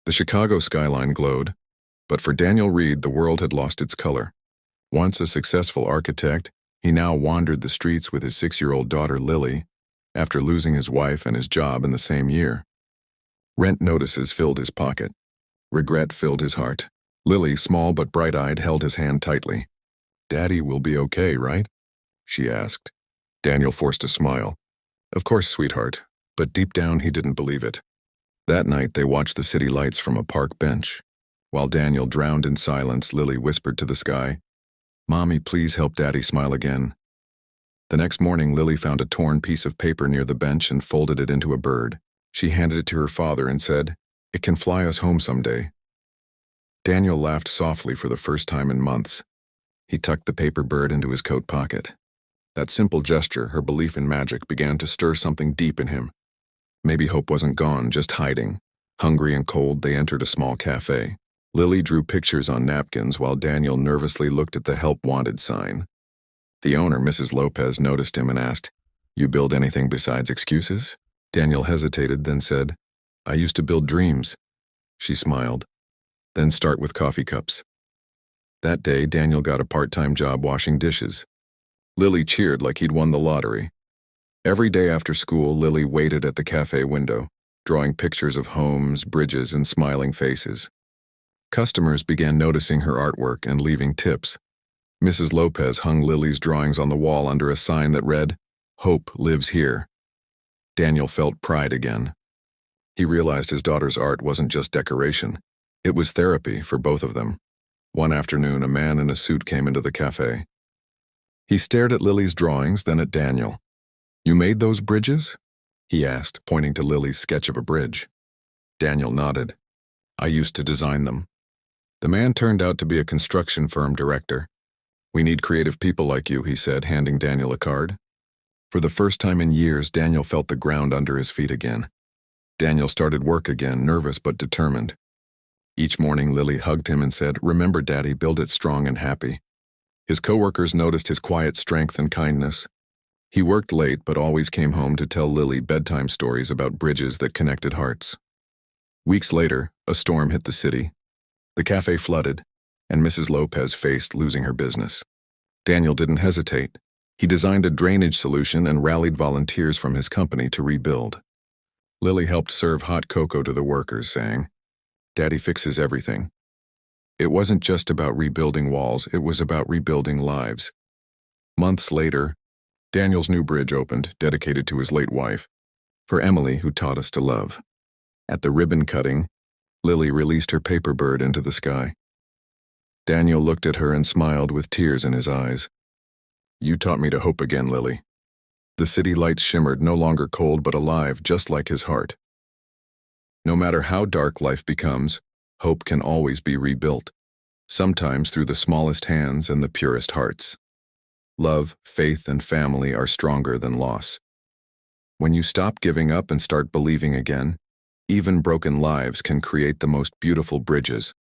The Chicago skyline glowed, but for Daniel Reed, the world had lost its color. Once a successful architect, he now wandered the streets with his 6-year-old daughter Lily, after losing his wife and his job in the same year. Rent notices filled his pocket. Regret filled his heart. Lily, small but bright-eyed, held his hand tightly. "Daddy will be okay, right?" she asked. Daniel forced a smile. "Of course, sweetheart," but deep down he didn't believe it. That night they watched the city lights from a park bench. While Daniel drowned in silence, Lily whispered to the sky, "Mommy, please help Daddy smile again." The next morning, Lily found a torn piece of paper near the bench and folded it into a bird. She handed it to her father and said, "It can fly us home someday." Daniel laughed softly for the first time in months. He tucked the paper bird into his coat pocket. That simple gesture, her belief in magic, began to stir something deep in him. Maybe hope wasn't gone, just hiding. Hungry and cold, they entered a small cafe. Lily drew pictures on napkins while Daniel nervously looked at the help wanted sign. The owner, Mrs. Lopez, noticed him and asked, "You build anything besides excuses?" Daniel hesitated, then said, "I used to build dreams." She smiled. "Then start with coffee cups." That day, Daniel got a part-time job washing dishes. Lily cheered like he'd won the lottery. Every day after school, Lily waited at the cafe window, drawing pictures of homes, bridges, and smiling faces. Customers began noticing her artwork and leaving tips. Mrs. Lopez hung Lily's drawings on the wall under a sign that read, "Hope lives here." Daniel felt pride again. He realized his daughter's art wasn't just decoration. It was therapy for both of them. One afternoon, a man in a suit came into the cafe. He stared at Lily's drawings, then at Daniel. "You made those bridges?" he asked, pointing to Lily's sketch of a bridge. Daniel nodded. "I used to design them." The man turned out to be a construction firm director. "We need creative people like you," he said, handing Daniel a card. For the first time in years, Daniel felt the ground under his feet again. Daniel started work again, nervous but determined. Each morning, Lily hugged him and said, "Remember, Daddy, build it strong and happy." His coworkers noticed his quiet strength and kindness. He worked late but always came home to tell Lily bedtime stories about bridges that connected hearts. Weeks later, a storm hit the city. The cafe flooded, and Mrs. Lopez faced losing her business. Daniel didn't hesitate. He designed a drainage solution and rallied volunteers from his company to rebuild. Lily helped serve hot cocoa to the workers, saying, "Daddy fixes everything." It wasn't just about rebuilding walls, it was about rebuilding lives. Months later, Daniel's new bridge opened, dedicated to his late wife, "For Emily, who taught us to love." At the ribbon cutting, Lily released her paper bird into the sky. Daniel looked at her and smiled with tears in his eyes. "You taught me to hope again, Lily." The city lights shimmered, no longer cold but alive, just like his heart. No matter how dark life becomes, hope can always be rebuilt, sometimes through the smallest hands and the purest hearts. Love, faith, and family are stronger than loss. When you stop giving up and start believing again, even broken lives can create the most beautiful bridges.